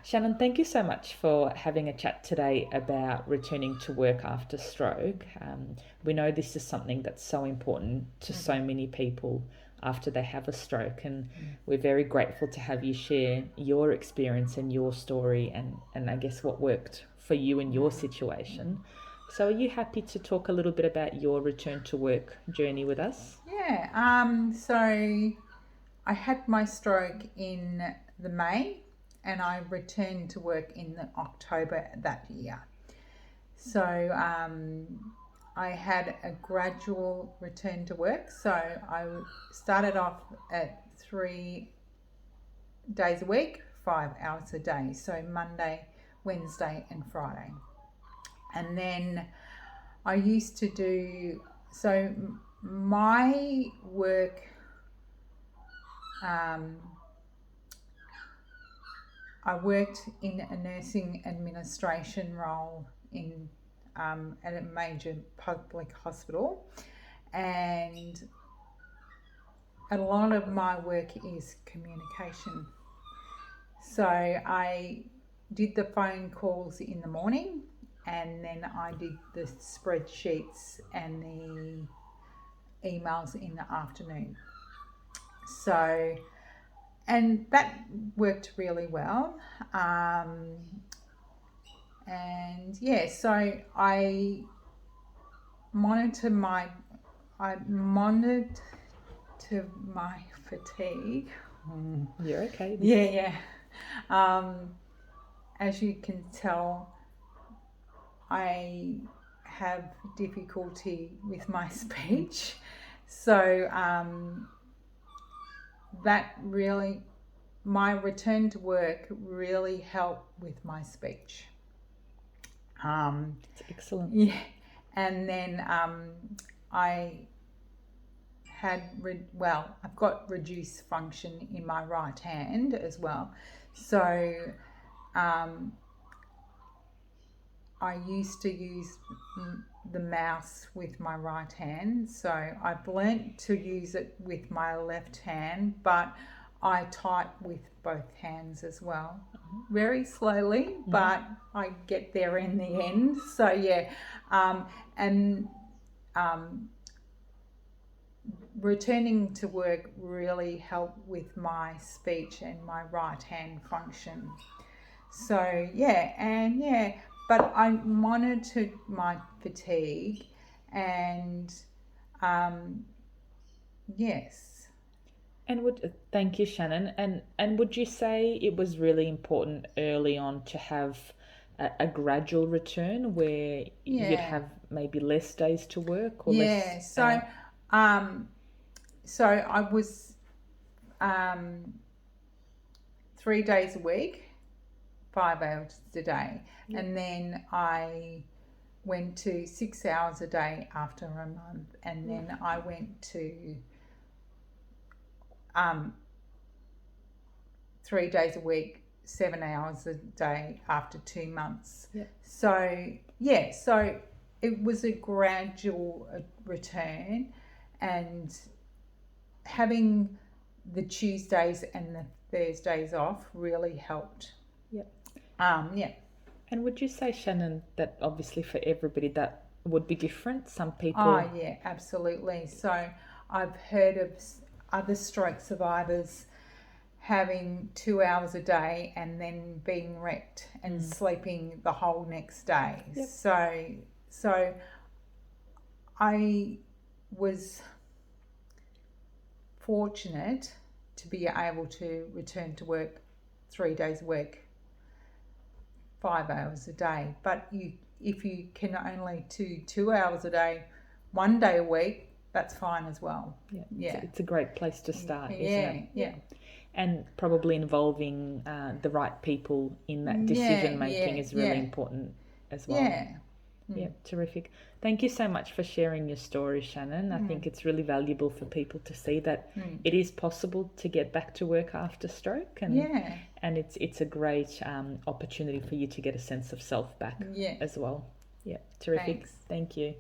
Shannon, thank you so much for having a chat today about returning to work after stroke. We know this is something that's so important to so many people after they have a stroke, and we're very grateful to have you share your experience and your story and I guess what worked for you in your situation. So, are you happy to talk a little bit about your return to work journey with us? Yeah, so I had my stroke in the May and I returned to work in the October that year. So I had a gradual return to work. So I started off at 3 days a week, 5 hours a day. So Monday, Wednesday, and Friday. And then I used to do so my work. I worked in a nursing administration role in at a major public hospital, and a lot of my work is communication. So I did the phone calls in the morning, and then I did the spreadsheets and the emails in the afternoon. So, and that worked really well. And yeah, so monitor my I monitored my fatigue. You're okay. Yeah. As you can tell, I have difficulty with my speech, so that really, my return to work really helped with my speech. It's excellent. Yeah, and then I had I've got reduced function in my right hand as well, so I used to use the mouse with my right hand, so I've learnt to use it with my left hand, but I type with both hands as well, very slowly, but I get there in the end. So yeah, and returning to work really helped with my speech and my right hand function. So yeah, but I monitored my fatigue, and yes. And thank you, Shannon. And would you say it was really important early on to have a gradual return where you'd Yeah. have maybe less days to work or less? Yeah. So I was 3 days a week, 5 hours a day, and then I went to 6 hours a day after a month, and then I went to 3 days a week, 7 hours a day after 2 months. So yeah, so it was a gradual return, and having the Tuesdays and the Thursdays off really helped. Yep. Yeah. And would you say, Shannon, that obviously for everybody that would be different? Some people. Oh yeah, absolutely. So I've heard of other stroke survivors having 2 hours a day and then being wrecked and sleeping the whole next day. Yep. So I was fortunate to be able to return to work 3 days a week, 5 hours a day. But if you can only do 2 hours a day, 1 day a week, that's fine as well. Yeah. It's a great place to start, isn't it? Yeah. And probably involving the right people in that decision making is really important as well. Yeah, terrific. Thank you so much for sharing your story, Shannon. I think it's really valuable for people to see that it is possible to get back to work after stroke, and it's a great opportunity for you to get a sense of self back as well. Yeah, terrific. Thanks. Thank you.